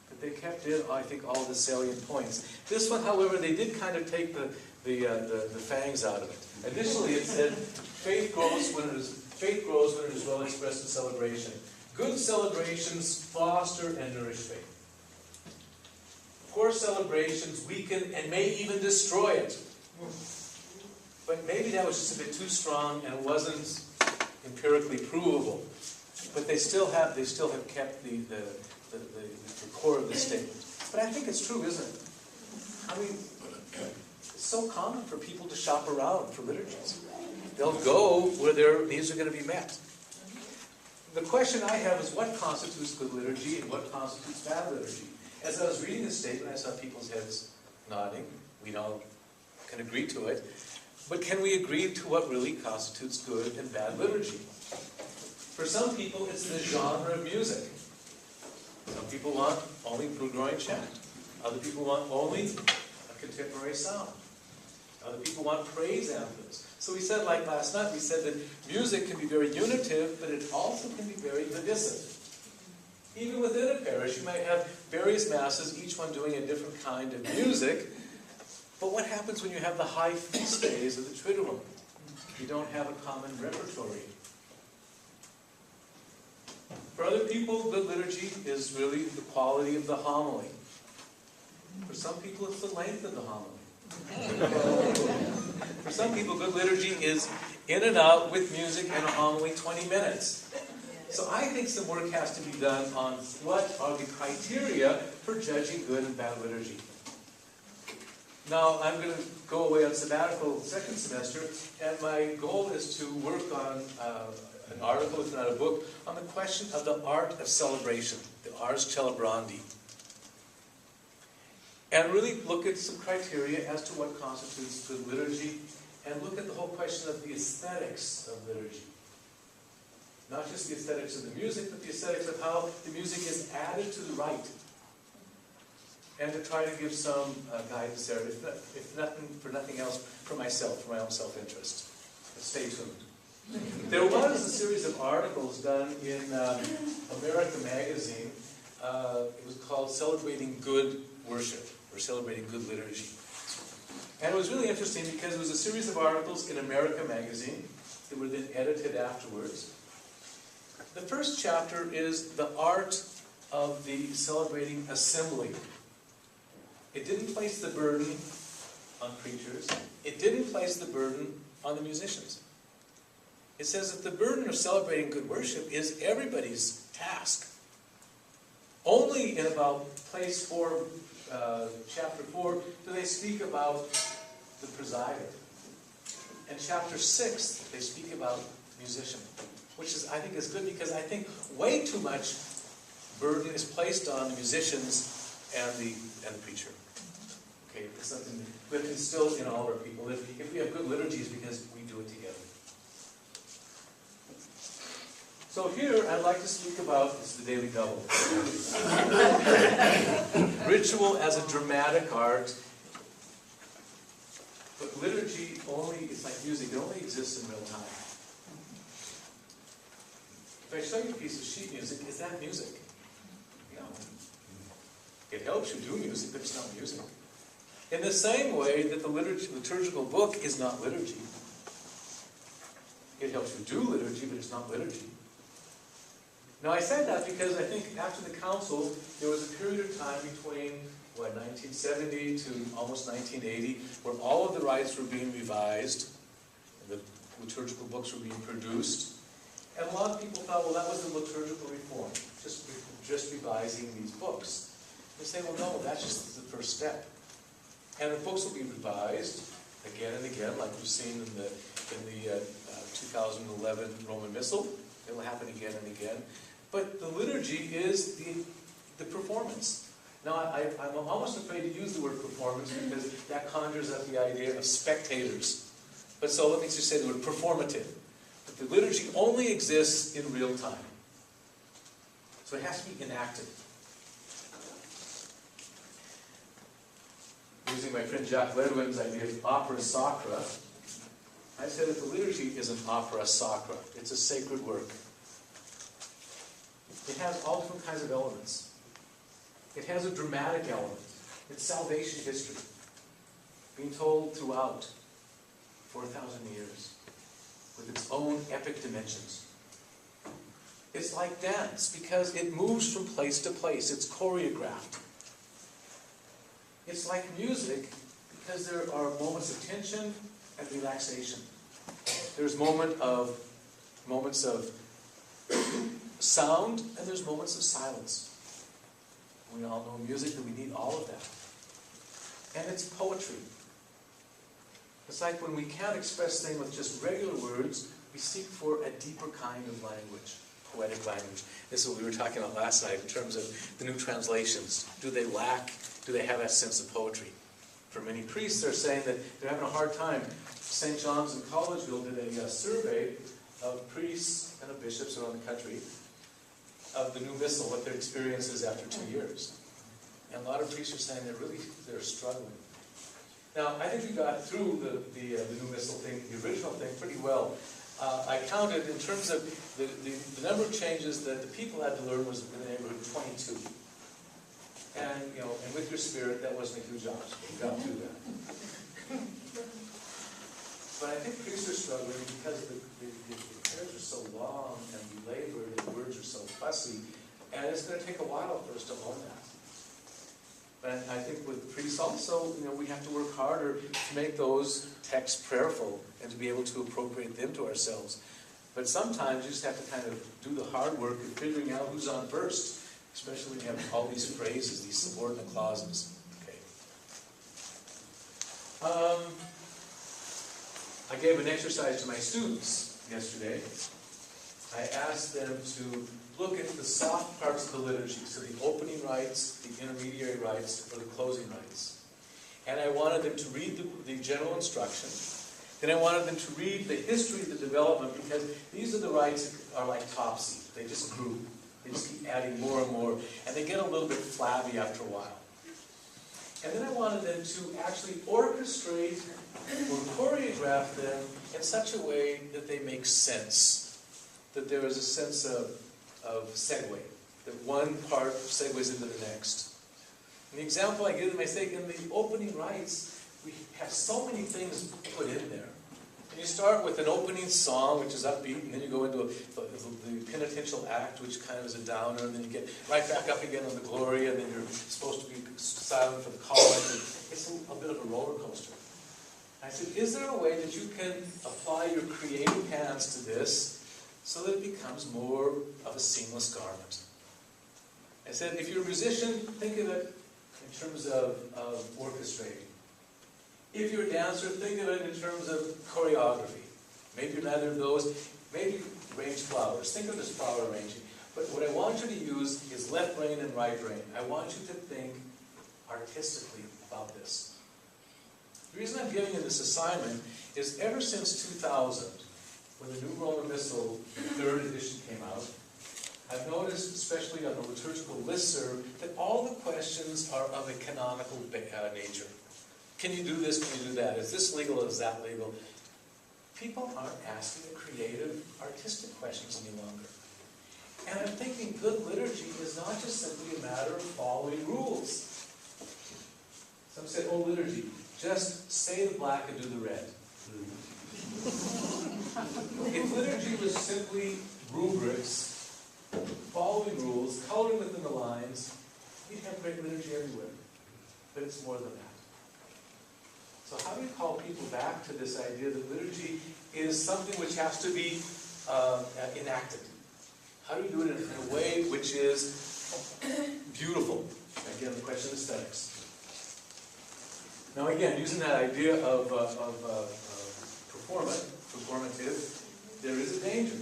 But they kept in, I think, all the salient points. This one, however, they did kind of take the fangs out of it. Initially it said, faith grows when it is well expressed in celebration. Good celebrations foster and nourish faith. Poor celebrations weaken and may even destroy it. But maybe that was just a bit too strong and it wasn't empirically provable. But they still have kept the core of the statement. But I think it's true, isn't it? I mean, it's so common for people to shop around for liturgies. They'll go where their needs are going to be met. The question I have is what constitutes good liturgy and what constitutes bad liturgy? As I was reading this statement, I saw people's heads nodding. We all can agree to it. But can we agree to what really constitutes good and bad liturgy? For some people, it's the genre of music. Some people want only Gregorian chant. Other people want only a contemporary sound. Other people want praise anthems. So we said, like last night, we said that music can be very unitive, but it also can be very divisive. Even within a parish, you might have various masses, each one doing a different kind of music. But what happens when you have the high feast days of the Triduum? You don't have a common repertory. For other people, good liturgy is really the quality of the homily. For some people, it's the length of the homily. For some people, good liturgy is in and out with music and a homily 20 minutes. So I think some work has to be done on what are the criteria for judging good and bad liturgy. Now, I'm going to go away on sabbatical second semester, and my goal is to work on an article, if not a book, on the question of the art of celebration, the ars celebrandi. And really look at some criteria as to what constitutes good liturgy, and look at the whole question of the aesthetics of liturgy. Not just the aesthetics of the music, but the aesthetics of how the music is added to the rite. And to try to give some guidance there, if nothing else, for myself, for my own self-interest. But stay tuned. There was a series of articles done in America Magazine. It was called Celebrating Good Worship, or Celebrating Good Liturgy. And it was really interesting because it was a series of articles in America Magazine that were then edited afterwards. The first chapter is the art of the celebrating assembly. It didn't place the burden on preachers. It didn't place the burden on the musicians. It says that the burden of celebrating good worship is everybody's task. Only in about place 4, chapter 4, do they speak about the presider. In chapter 6, they speak about musician, which is, I think, is good because I think way too much burden is placed on the musicians and the preacher. Okay, it's something that we have to instill in all of our people. If we have good liturgies, because we do it together. So here, I'd like to speak about, this is the Daily Double. Ritual as a dramatic art. But liturgy only, it's like music, it only exists in real time. If I show you a piece of sheet music, is that music? No. It helps you do music, but it's not music. In the same way that the liturgical book is not liturgy. It helps you do liturgy, but it's not liturgy. Now I said that because I think after the council, there was a period of time between, 1970 to almost 1980, where all of the rites were being revised, and the liturgical books were being produced, and a lot of people thought, well, that was the liturgical reform, just revising these books. They say, well, no, that's just the first step. And the books will be revised again and again, like we've seen in the 2011 Roman Missal. It will happen again and again. But the liturgy is the performance. Now, I'm almost afraid to use the word performance because that conjures up the idea of spectators. But so let me just say the word performative. But the liturgy only exists in real time. So it has to be enacted. Using my friend Jacques Ledwin's idea of opera sacra, I said that the liturgy is an opera sacra. It's a sacred work. It has all different kinds of elements. It has a dramatic element. It's salvation history, being told throughout 4,000 years, with its own epic dimensions. It's like dance, because it moves from place to place. It's choreographed. It's like music, because there are moments of tension and relaxation. There's moments of sound, and there's moments of silence. We all know music, and we need all of that. And it's poetry. It's like when we can't express things with just regular words, we seek for a deeper kind of language, poetic language. This is what we were talking about last night in terms of the new translations. Do they have that sense of poetry? For many priests, they're saying that they're having a hard time. St. John's in Collegeville did a survey of priests and of bishops around the country of the new missal, what their experience is after 2 years. And a lot of priests are saying they're struggling. Now, I think we got through the new missal thing, the original thing, pretty well. I counted in terms of the number of changes that the people had to learn was in the neighborhood of 22. And, and with your spirit, that wasn't a huge ask. We got through that. But I think priests are struggling because the prayers are so long and belabored, the words are so fussy, and it's going to take a while for us to own that. And I think with priests also, we have to work harder to make those texts prayerful and to be able to appropriate them to ourselves. But sometimes you just have to kind of do the hard work of figuring out who's on first. Especially when you have all these phrases, these subordinate clauses. Okay. I gave an exercise to my students yesterday. I asked them to look at the soft parts of the liturgy, so the opening rites, the intermediary rites, or the closing rites. And I wanted them to read the general instruction. Then I wanted them to read the history of the development, because these are the rites that are like topsy. They just grew. They just keep adding more and more, and they get a little bit flabby after a while. And then I wanted them to actually orchestrate or choreograph them in such a way that they make sense, that there is a sense of segue, that one part segues into the next. And the example I give them, I say, in the opening rites, we have so many things put in there. And you start with an opening song, which is upbeat, and then you go into the penitential act, which kind of is a downer, and then you get right back up again on the glory, and then you're supposed to be silent for the collect. It's a bit of a roller coaster. I said, is there a way that you can apply your creative hands to this so that it becomes more of a seamless garment? I said, if you're a musician, think of it in terms of orchestrating. If you're a dancer, think of it in terms of choreography. Maybe you're neither of those. Maybe arrange flowers. Think of this flower arranging. But what I want you to use is left brain and right brain. I want you to think artistically about this. The reason I'm giving you this assignment is ever since 2000, when the New Roman Missal, the 3rd edition, came out, I've noticed, especially on the liturgical listserv, that all the questions are of a canonical nature. Can you do this? Can you do that? Is this legal? Is that legal? People aren't asking the creative, artistic questions any longer. And I'm thinking good liturgy is not just simply a matter of following rules. Some say, oh, liturgy. just say the black and do the red. If liturgy was simply rubrics, following rules, coloring within the lines, we'd have great liturgy everywhere. But it's more than that. So how do we call people back to this idea that liturgy is something which has to be enacted? How do we do it in a way which is beautiful? Again, the question of aesthetics. Now again, using that idea of performative, there is a danger.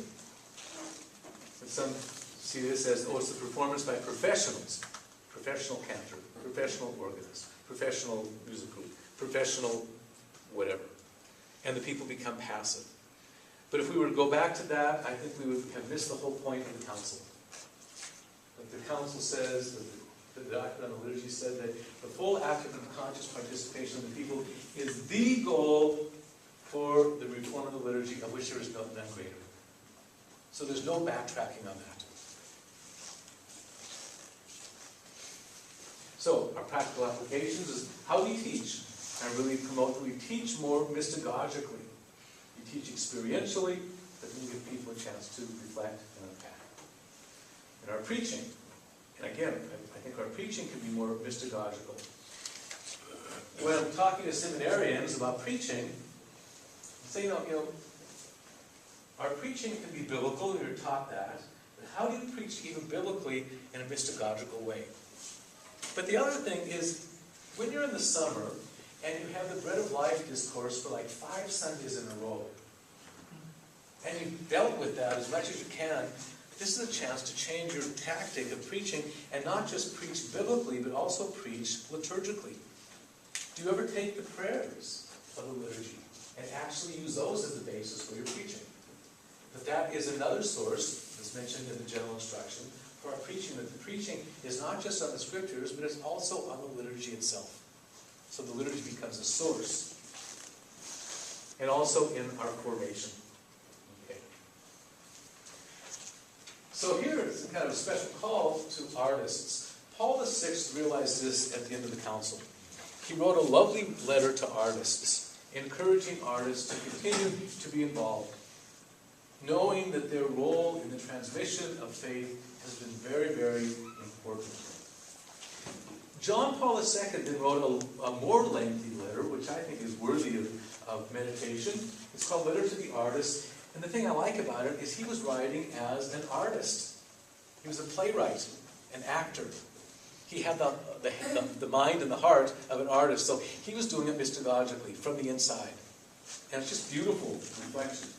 But some see this as, oh, it's the performance by professionals. Professional cantor, professional organist, professional music group, professional whatever. And the people become passive. But if we were to go back to that, I think we would have missed the whole point of the council. Like the council says, the doctrine on the liturgy said that the full active and conscious participation of the people is the goal for the reform of the liturgy, of which there is none greater. So there's no backtracking on that. So our practical applications is how we teach. I really promote that we teach more mystagogically. We teach experientially, but then we give people a chance to reflect and unpack. In our preaching, and again, I think our preaching can be more mystagogical. When I'm talking to seminarians about preaching, I say, our preaching can be biblical, we were taught that, but how do you preach even biblically in a mystagogical way? But the other thing is, when you're in the summer, and you have the Bread of Life discourse for like 5 Sundays in a row, and you've dealt with that as much as you can, this is a chance to change your tactic of preaching, and not just preach biblically, but also preach liturgically. Do you ever take the prayers of the liturgy and actually use those as the basis for your preaching? But that is another source, that's mentioned in the general instruction, for our preaching, that the preaching is not just on the scriptures, but it's also on the liturgy itself. So the liturgy becomes a source. And also in our formation. Okay. So here is kind of a special call to artists. Paul VI realized this at the end of the council. He wrote a lovely letter to artists, encouraging artists to continue to be involved, knowing that their role in the transmission of faith has been very, very important. John Paul II then wrote a more lengthy letter, which I think is worthy of meditation. It's called Letter to the Artist. And the thing I like about it is he was writing as an artist. He was a playwright, an actor. He had the mind and the heart of an artist. So he was doing it mystagogically, from the inside. And it's just beautiful reflection.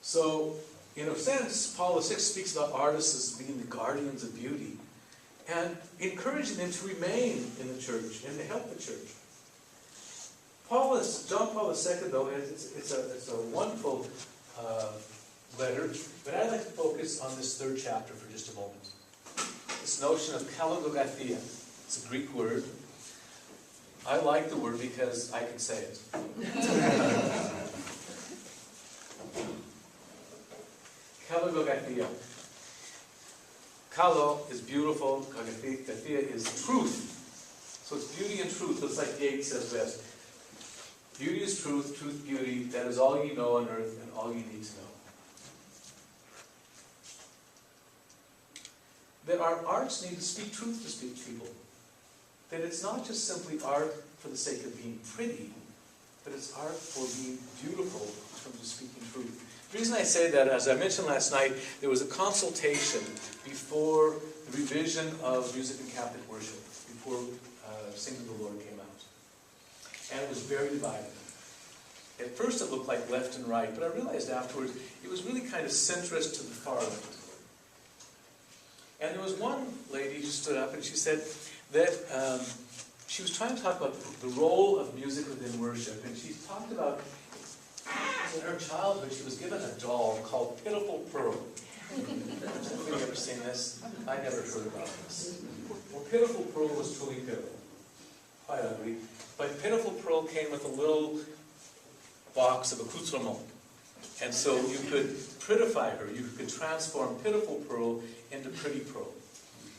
So, in a sense, Paul VI speaks about artists as being the guardians of beauty, and encouraging them to remain in the church and to help the church. John Paul II, though, it's a wonderful letter, but I'd like to focus on this 3rd chapter for just a moment. This notion of kalogogathia. It's a Greek word. I like the word because I can say it. Kalogogathia. Kalo is beautiful, gogathia is truth. So it's beauty and truth. It's like Yeats says best. Beauty is truth, truth, beauty. That is all you know on earth and all you need to know. That our arts need to speak truth to people. That it's not just simply art for the sake of being pretty, but it's art for being beautiful in terms of speaking truth. The reason I say that, as I mentioned last night, there was a consultation before the revision of music and Catholic worship, before Singing the Lord came out. And it was very divided. At first it looked like left and right, but I realized afterwards it was really kind of centrist to the far left. And there was one lady who stood up and she said that she was trying to talk about the role of music within worship. And she talked about, in her childhood, she was given a doll called Pitiful Pearl. Have you ever seen this? I never heard about this. Well, Pitiful Pearl was truly pitiful. Quite ugly. But Pitiful Pearl came with a little box of accoutrement. And so you could prettify her. You could transform Pitiful Pearl into Pretty Pearl.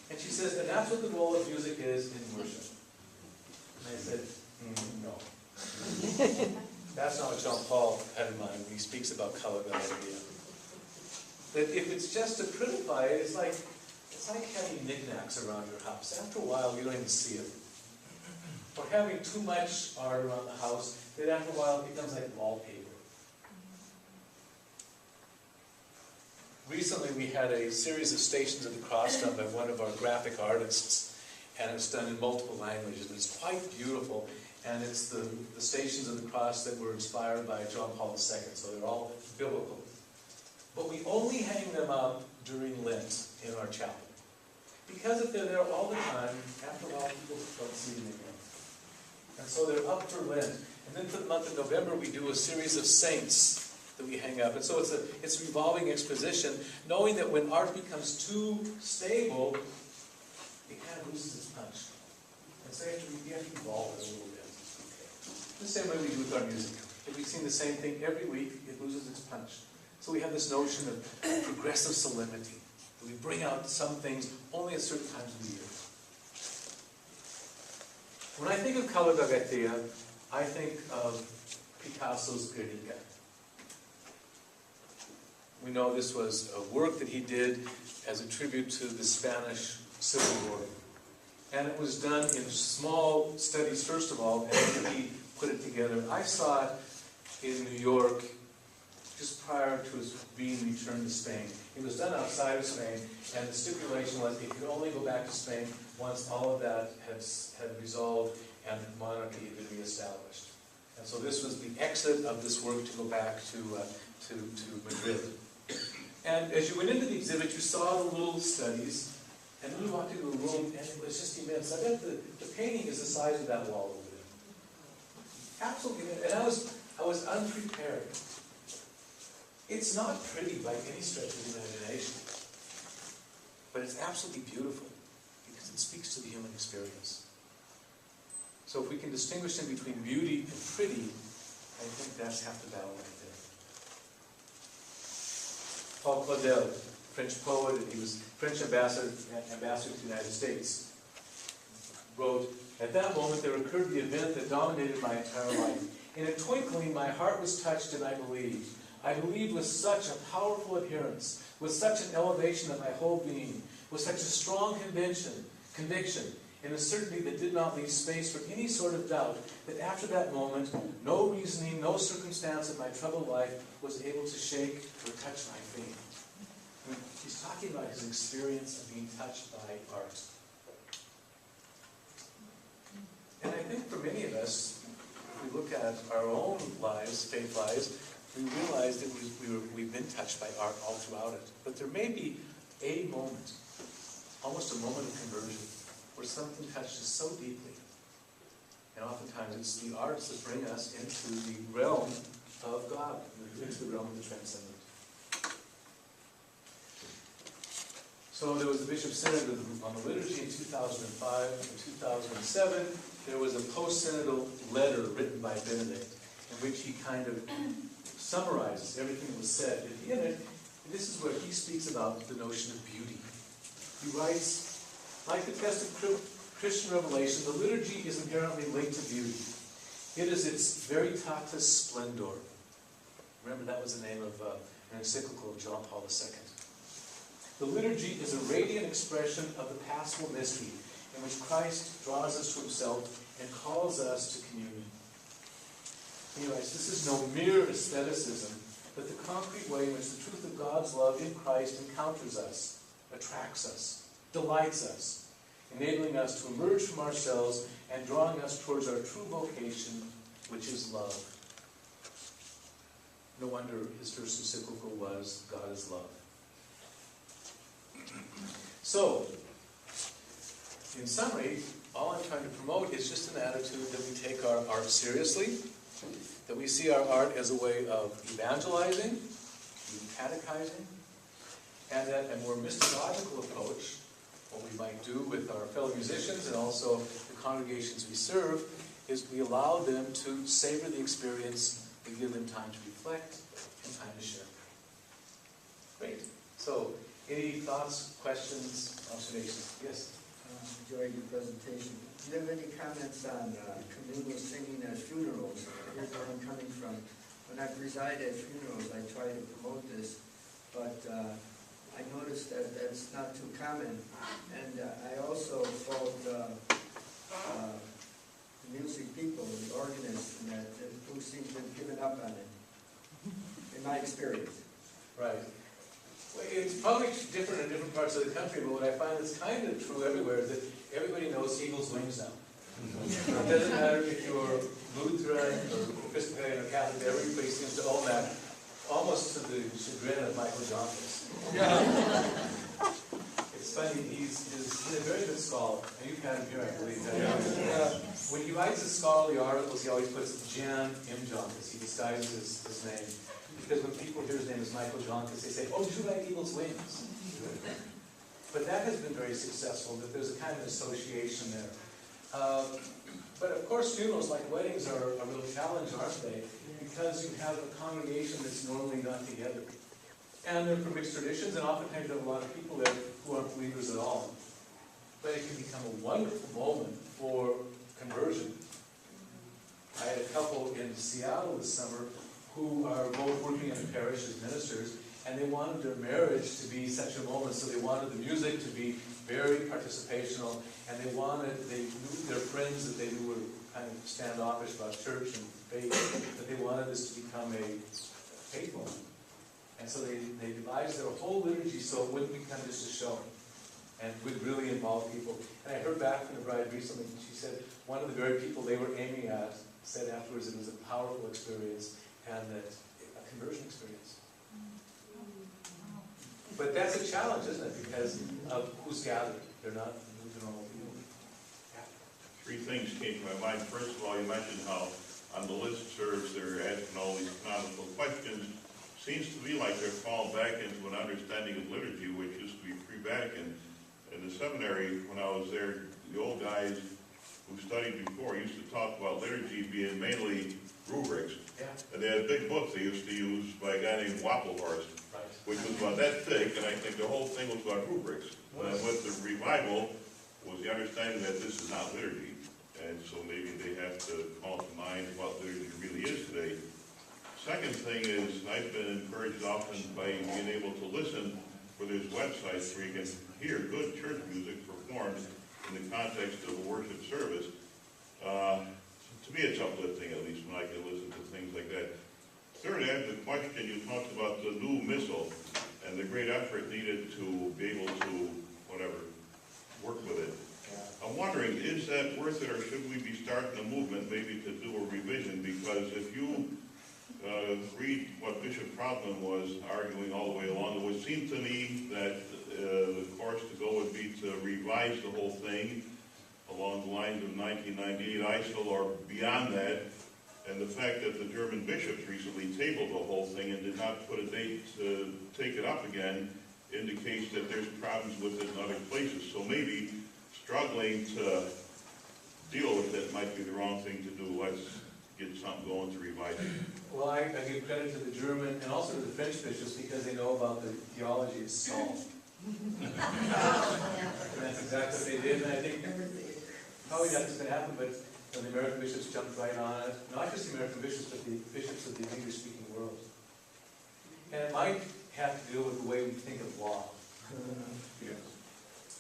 And she says, and that's what the role of music is in worship. And I said, No. That's not what John Paul had in mind when he speaks about color idea. That if it's just to purify it, it's like having knickknacks around your house. After a while, you don't even see it. Or having too much art around the house, that after a while it becomes like wallpaper. Recently, we had a series of Stations of the Cross done by one of our graphic artists, and it's done in multiple languages, and it's quite beautiful. And it's the Stations of the Cross that were inspired by John Paul II, so they're all biblical. But we only hang them up during Lent in our chapel. Because if they're there all the time, after a while people don't see them again. And so they're up for Lent. And then for the month of November, we do a series of saints that we hang up. And so it's revolving exposition, knowing that when art becomes too stable, it kind of loses its punch. And so you have to evolve it a little bit. The same way we do with our music. If we've seen the same thing every week, it loses its punch. So we have this notion of progressive solemnity. That we bring out some things only at certain times of the year. When I think of color d'Agathea, I think of Picasso's Guernica. We know this was a work that he did as a tribute to the Spanish Civil War. And it was done in small studies, first of all, and then he put it together. I saw it in New York just prior to his being returned to Spain. It was done outside of Spain, and the stipulation was it could only go back to Spain once all of that had resolved and monarchy had been reestablished. And so this was the exit of this work to go back to Madrid. And as you went into the exhibit, you saw the little studies, and then you walked into a room, and it was just immense. I bet the painting is the size of that wall over there. Absolutely, and I was unprepared. It's not pretty by any stretch of the imagination, but it's absolutely beautiful because it speaks to the human experience. So if we can distinguish them between beauty and pretty, I think that's half the battle right there. Paul Claudel, French poet, and he was French ambassador to the United States, wrote, "At that moment there occurred the event that dominated my entire life. In a twinkling my heart was touched and I believed. I believed with such a powerful adherence, with such an elevation of my whole being, with such a strong conviction, and a certainty that did not leave space for any sort of doubt, that after that moment, no reasoning, no circumstance of my troubled life was able to shake or touch my faith." I mean, he's talking about his experience of being touched by art. And I think for many of us, if we look at our own lives, faith lives, we realize that we've been touched by art all throughout it. But there may be a moment, almost a moment of conversion, where something touches so deeply. And oftentimes it's the arts that bring us into the realm of God, into the realm of the transcendent. So there was a Bishop's Synod on the liturgy in 2005. In 2007, there was a post-synodal letter written by Benedict, in which he kind of summarizes everything that was said. In it, this is where he speaks about the notion of beauty. He writes, "Like the test of Christian revelation, the liturgy is inherently linked to beauty. It is its veritatis splendor." Remember, that was the name of an encyclical of John Paul II. The liturgy is a radiant expression of the paschal mystery, in which Christ draws us to himself and calls us to communion. He writes, "This is no mere aestheticism, but the concrete way in which the truth of God's love in Christ encounters us, attracts us, delights us, enabling us to emerge from ourselves and drawing us towards our true vocation, which is love." No wonder his first encyclical was, "God is love." So, in summary, all I'm trying to promote is just an attitude that we take our art seriously, that we see our art as a way of evangelizing, catechizing, and that a more mystological approach, what we might do with our fellow musicians and also the congregations we serve, is we allow them to savor the experience, we give them time to reflect and time to share. Great. So, any thoughts, questions, observations? Yes? Enjoyed your presentation. Do you have any comments on communal singing at funerals? Here's where I'm coming from. When I preside at funerals, I try to promote this, but I noticed that that's not too common. And I also fault the music people, the organists, and that who seem to have given up on it, in my experience. Right. Well, it's probably different in different parts of the country, but what I find is kind of true everywhere is that everybody knows Eagles wings now. It doesn't matter if you're Lutheran or Episcopalian or Catholic, everybody seems to own that, almost to the chagrin of Michael Johnson. It's funny, he's a very good scholar, and you've had him here, I believe. When he writes his scholarly articles, he always puts Jan M. Johnson. He disguises his name. Because when people hear his name is Michael Johnson, they say, oh, did you write Eagle's Wings? But that has been very successful, that there's a kind of association there. But of course, funerals, like weddings, are a real challenge, aren't they? Because you have a congregation that's normally not together. And they're from mixed traditions, and oftentimes you have a lot of people there who aren't believers at all. But it can become a wonderful moment for conversion. I had a couple in Seattle this summer who are both working in the parish as ministers, and they wanted their marriage to be such a moment, so they wanted the music to be very participational, and they knew their friends that they knew were kind of standoffish about church and faith, but they wanted this to become a faith moment. And so they devised their whole liturgy so it wouldn't become just a show, and would really involve people. And I heard back from the bride recently, she said one of the very people they were aiming at said afterwards it was a powerful experience, and that a conversion experience. But that's a challenge, isn't it? Because of who's gathered. They're not normal people. Yeah. Three things came to my mind. First of all, you mentioned how on the listservs they're asking all these canonical questions. Seems to me like they're falling back into an understanding of liturgy, which used to be pre-Vatican. In the seminary, when I was there, the old guys who studied before used to talk about liturgy being mainly rubrics. Yeah. And they had big books they used to use by a guy named Wappelhorst, Right. which was about that thick, and I think the whole thing was about rubrics. And with the revival was the understanding that this is not liturgy, and so maybe they have to call to mind what liturgy really is today. Second thing is, I've been encouraged often by being able to listen where there's websites where you can hear good church music performed in the context of a worship service. To me, it's uplifting, at least when I can listen to things like that. Third, I have the question, you talked about the new missal and the great effort needed to be able to, work with it. Yeah. I'm wondering, is that worth it, or should we be starting a movement maybe to do a revision? Because if you read what Bishop Proudman was arguing all the way along, it would seem to me that the course to go would be to revise the whole thing along the lines of 1998 ISIL or beyond that, and the fact that the German bishops recently tabled the whole thing and did not put a date to take it up again indicates that there's problems with it in other places. So maybe struggling to deal with it might be the wrong thing to do. Let's get something going to revise it. Well, I give credit to the German and also to the French bishops because they know about the theology of Saul. And that's exactly what they did, and I think probably that's going to happen, but the American bishops jumped right on it. Not just the American bishops, but the bishops of the English-speaking world. And it might have to do with the way we think of law.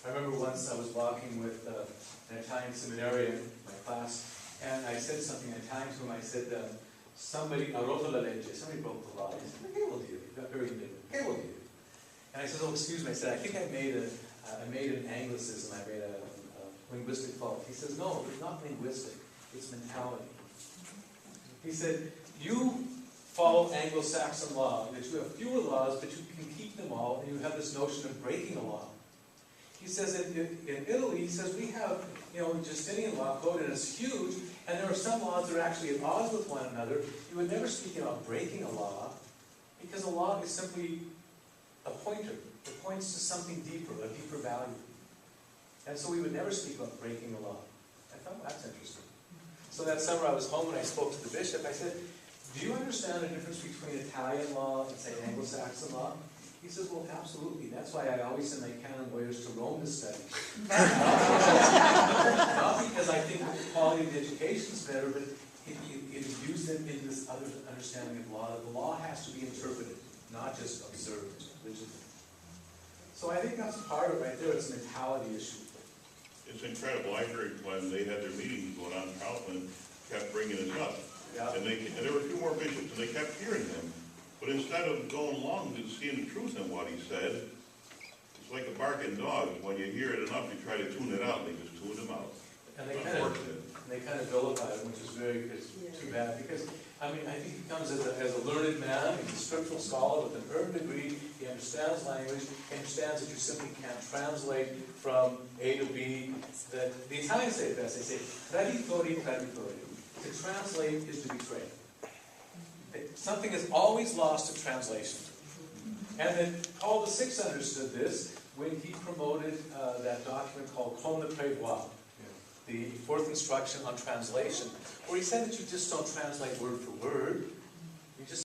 I remember once I was walking with an Italian seminarian in my class, and I said something in Italian to him. I said, somebody broke the law. He said, "Che vuol dire?" He got very indignant. "Che vuol dire?" And I said, "Oh, excuse me." I said, "I think I made an anglicism. I made a linguistic fault." He says, "No, it's not linguistic. It's mentality." He said, "You follow Anglo-Saxon law, that you have fewer laws, but you can keep them all, and you have this notion of breaking a law." He says in Italy, he says, we have, Justinian law code, and it's huge, and there are some laws that are actually at odds with one another. You would never speak about breaking a law, because a law is simply a pointer. It points to something deeper, a deeper value. And so we would never speak about breaking a law. I thought, that's interesting. So that summer I was home and I spoke to the bishop. I said, "Do you understand the difference between Italian law and, say, Anglo-Saxon law?" He says, well, absolutely. That's why I always send my canon lawyers to Rome to study. Not because I think the quality of the education is better, but it imbues them in this other understanding of law. The law has to be interpreted, not just observed rigidly. So I think that's part of it right there. It's a mentality issue. It's incredible. I heard when they had their meetings going on, Kaufman kept bringing it up. Yeah. And there were a few more bishops, and they kept hearing him. But instead of going along and seeing the truth in what he said, it's like a barking dog. When you hear it enough, you try to tune it out, and they just tune him out. And they kind of vilify him, which is too bad, because, I mean, I think he comes as a learned man, he's a scriptural scholar with an earned degree, he understands language, he understands that you simply can't translate from A to B. The Italians say it best, they say, traditori, traditori. To translate is to betray. Something is always lost in translation. And then Paul VI understood this when he promoted that document called Comme le Prévoit, the fourth instruction on translation, where he said that you just don't translate word for word,